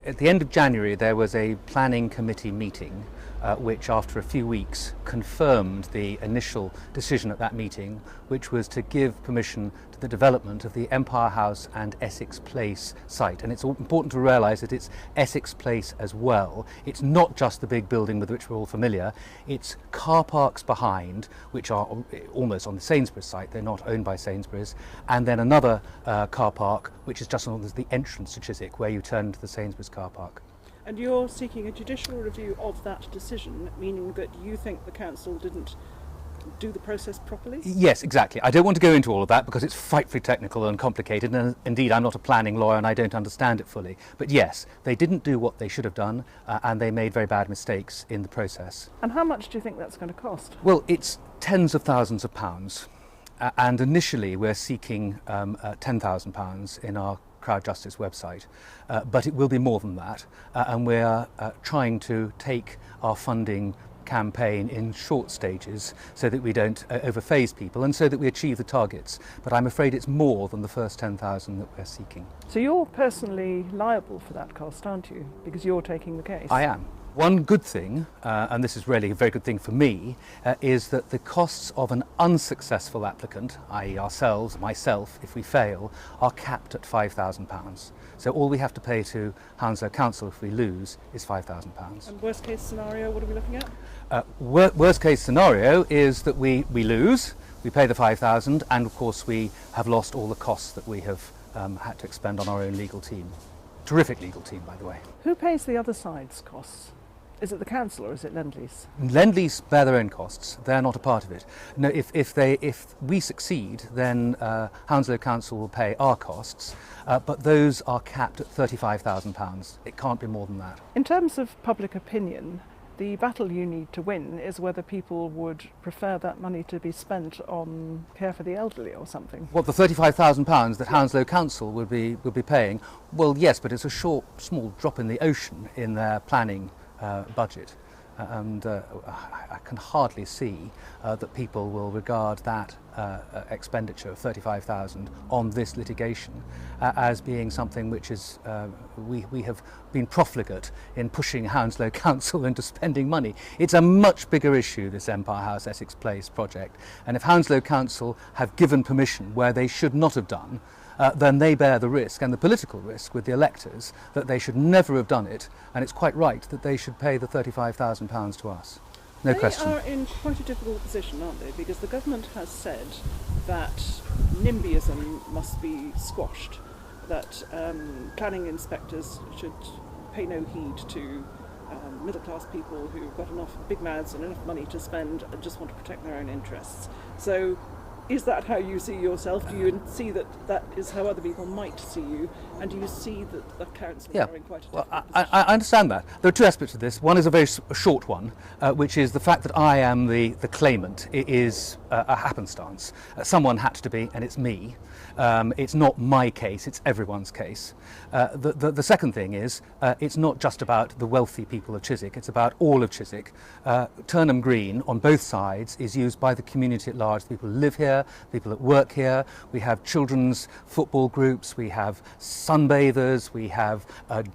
At the end of January there was a planning committee meeting which after a few weeks confirmed the initial decision at that meeting, which was to give permission to the development of the Empire House and Essex Place site. And it's important to realise that it's Essex Place as well. It's not just the big building with which we're all familiar, it's car parks behind, which are almost on the Sainsbury's site, they're not owned by Sainsbury's, and then another car park which is just on the entrance to Chiswick where you turn into the Sainsbury's car park. And you're seeking a judicial review of that decision, meaning that you think the council didn't do the process properly? Yes, exactly. I don't want to go into all of that because it's frightfully technical and complicated, and indeed I'm not a planning lawyer and I don't understand it fully. But yes, they didn't do what they should have done and they made very bad mistakes in the process. And how much do you think that's going to cost? Well, it's tens of thousands of pounds. And initially we're seeking £10,000 in our CHRAG Justice website, but it will be more than that, and we're trying to take our funding campaign in short stages so that we don't overphase people and so that we achieve the targets. But I'm afraid it's more than the first 10,000 that we're seeking. So you're personally liable for that cost, aren't you? Because you're taking the case. I am. One good thing, and this is really a very good thing for me, is that the costs of an unsuccessful applicant, i.e. ourselves, myself, if we fail, are capped at £5,000. So all we have to pay to Hounslow Council if we lose is £5,000. And worst case scenario, what are we looking at? Worst case scenario is that we lose, we pay the £5,000, and of course we have lost all the costs that we have had to expend on our own legal team. Terrific legal team, by the way. Who pays the other side's costs? Is it the council or is it Lend-Lease? Lend-Lease bear their own costs. They're not a part of it. No, if we succeed, then Hounslow Council will pay our costs, but those are capped at £35,000. It can't be more than that. In terms of public opinion, the battle you need to win is whether people would prefer that money to be spent on care for the elderly or something. What, the £35,000 that Hounslow Council would be paying? Well, yes, but it's a small drop in the ocean in their planning budget, and I can hardly see that people will regard that expenditure of £35,000 on this litigation as being something which is we have been profligate in pushing Hounslow Council into spending money. It's a much bigger issue, this Empire House Essex Place project, and if Hounslow Council have given permission where they should not have done, then they bear the risk and the political risk with the electors that they should never have done it, and it's quite right that they should pay the £35,000 to us. No question. They are in quite a difficult position, aren't they? Because the government has said that NIMBYism must be squashed, that planning inspectors should pay no heed to middle-class people who've got enough big mouths and enough money to spend and just want to protect their own interests. So is that how you see yourself? Do you see that that is how other people might see you? And do you see that the council are in quite a difficult position? I understand that. There are two aspects of this. One is a very short one, which is the fact that I am the claimant. It is a happenstance. Someone had to be, and it's me. It's not my case, it's everyone's case. The second thing is, it's not just about the wealthy people of Chiswick, it's about all of Chiswick. Turnham Green, on both sides, is used by the community at large. People who live here, people that work here. We have children's football groups, we have sunbathers, we have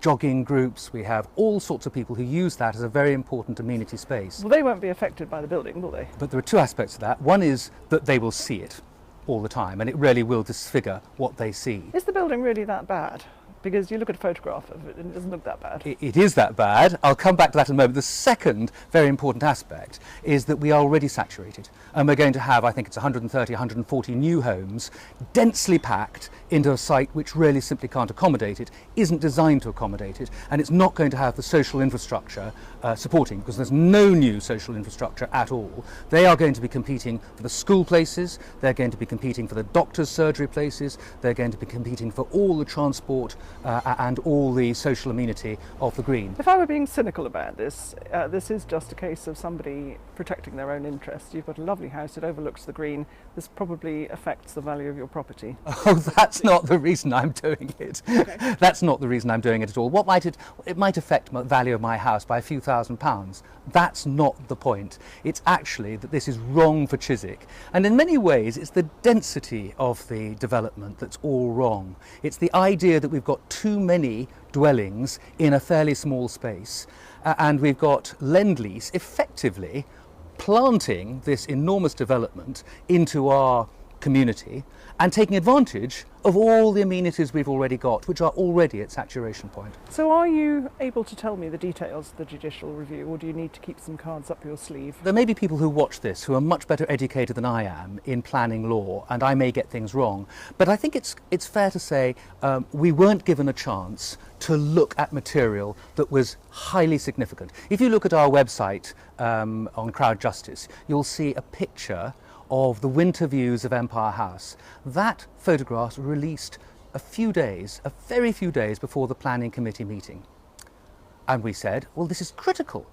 jogging groups, we have all sorts of people who use that as a very important amenity space. Well, they won't be affected by the building, will they? But there are two aspects to that. One is that they will see it all the time, and it really will disfigure what they see. Is the building really that bad? Because you look at a photograph of it and it doesn't look that bad. It is that bad. I'll come back to that in a moment. The second very important aspect is that we are already saturated, and we're going to have, I think it's 130, 140 new homes densely packed into a site which really simply can't accommodate it, isn't designed to accommodate it, and it's not going to have the social infrastructure supporting, because there's no new social infrastructure at all. They are going to be competing for the school places, they're going to be competing for the doctor's surgery places, they're going to be competing for all the transport and all the social amenity of the Green. If I were being cynical about this, this is just a case of somebody protecting their own interests. You've got a lovely house, it overlooks the Green. This probably affects the value of your property. Oh, That's not the reason I'm doing it. Okay. That's not the reason I'm doing it at all. What might it might affect the value of my house by a few £1,000s. That's not the point. It's actually that this is wrong for Chiswick. And in many ways, it's the density of the development that's all wrong. It's the idea that we've got too many dwellings in a fairly small space, and we've got Lend-Lease effectively planting this enormous development into our community and taking advantage of all the amenities we've already got, which are already at saturation point. So are you able to tell me the details of the judicial review, or do you need to keep some cards up your sleeve? There may be people who watch this who are much better educated than I am in planning law, and I may get things wrong. But I think it's fair to say we weren't given a chance to look at material that was highly significant. If you look at our website on Crowd Justice, you'll see a picture of the winter views of Empire House. That photograph was released a very few days before the planning committee meeting. And we said, well, this is critical.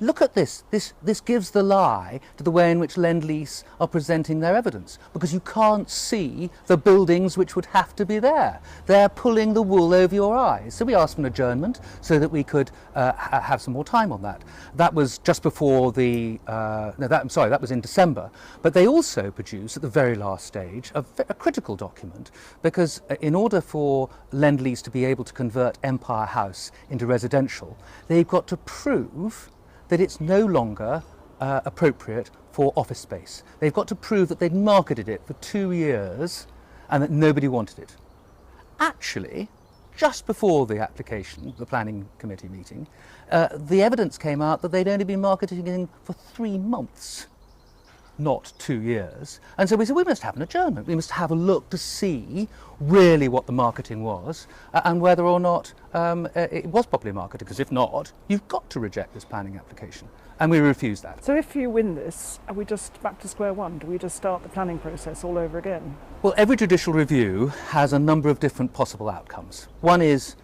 Look at this. This gives the lie to the way in which Lend-Lease are presenting their evidence, because you can't see the buildings which would have to be there. They're pulling the wool over your eyes. So we asked for an adjournment so that we could have some more time on that. That was just before that was in December. But they also produced at the very last stage a critical document, because in order for Lend-Lease to be able to convert Empire House into residential, they've got to prove that it's no longer appropriate for office space. They've got to prove that they'd marketed it for 2 years and that nobody wanted it. Actually, just before the application, the planning committee meeting, the evidence came out that they'd only been marketing it for 3 months, not 2 years. And so we said, we must have an adjournment. We must have a look to see really what the marketing was and whether or not it was properly marketed, because if not, you've got to reject this planning application. And we refused that. So if you win this, are we just back to square one? Do we just start the planning process all over again? Well, every judicial review has a number of different possible outcomes. One is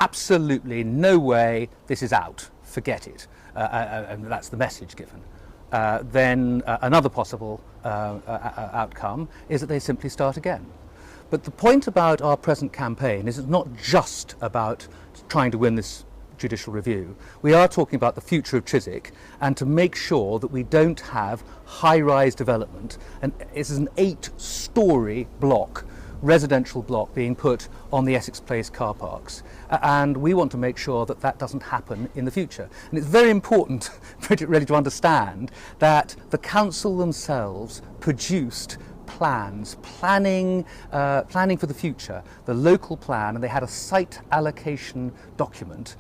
absolutely no way, this is out, forget it. And that's the message given. Then another possible outcome is that they simply start again. But the point about our present campaign is it's not just about trying to win this judicial review. We are talking about the future of Chiswick, and to make sure that we don't have high-rise development. And this is an 8-storey block, residential block, being put on the Essex Place car parks, and we want to make sure that that doesn't happen in the future. And it's very important, Bridget, really to understand that the council themselves produced planning for the future, the local plan, and they had a site allocation document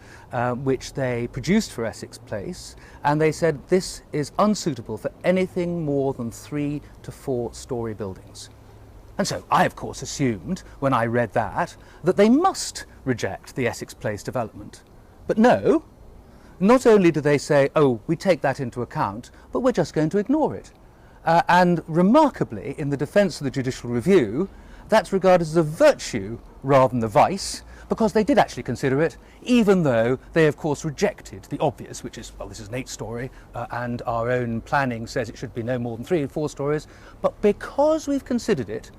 which they produced for Essex Place, and they said this is unsuitable for anything more than 3 to 4 storey buildings. And so I, of course, assumed, when I read that they must reject the Essex Place development. But no, not only do they say, oh, we take that into account, but we're just going to ignore it. And remarkably, in the defence of the judicial review, that's regarded as a virtue rather than the vice, because they did actually consider it, even though they, of course, rejected the obvious, which is, well, this is an 8-storey, and our own planning says it should be no more than 3 or 4 stories. But because we've considered it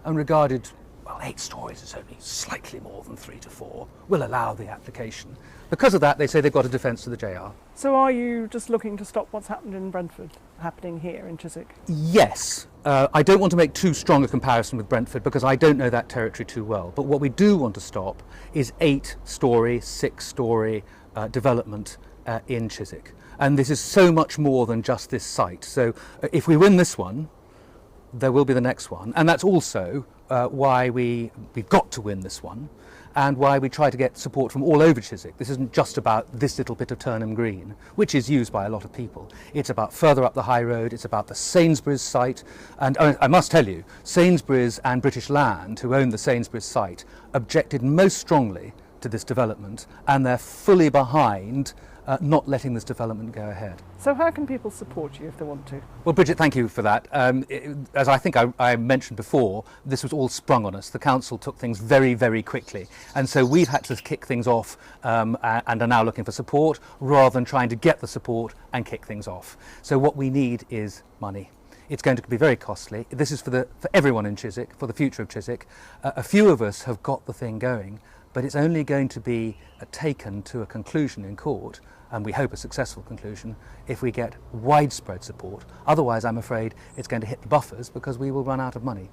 and regarded, well, 8 stories is only slightly more than 3 to 4, we'll allow the application. Because of that, they say they've got a defence to the JR. So are you just looking to stop what's happened in Brentford happening here in Chiswick? Yes. I don't want to make too strong a comparison with Brentford because I don't know that territory too well. But what we do want to stop is 8-storey, 6-storey development in Chiswick. And this is so much more than just this site. So if we win this one, there will be the next one. And that's also why we've got to win this one, and why we try to get support from all over Chiswick. This isn't just about this little bit of Turnham Green, which is used by a lot of people. It's about further up the High Road, it's about the Sainsbury's site, and I must tell you, Sainsbury's and British Land, who own the Sainsbury's site, objected most strongly to this development, and they're fully behind not letting this development go ahead. So how can people support you if they want to? Well, Bridget, thank you for that. As I think I mentioned before, this was all sprung on us. The council took things very, very quickly. And so we've had to kick things off and are now looking for support rather than trying to get the support and kick things off. So what we need is money. It's going to be very costly. This is for everyone in Chiswick, for the future of Chiswick. A few of us have got the thing going, but it's only going to be taken to a conclusion in court, and we hope a successful conclusion, if we get widespread support. Otherwise, I'm afraid it's going to hit the buffers because we will run out of money.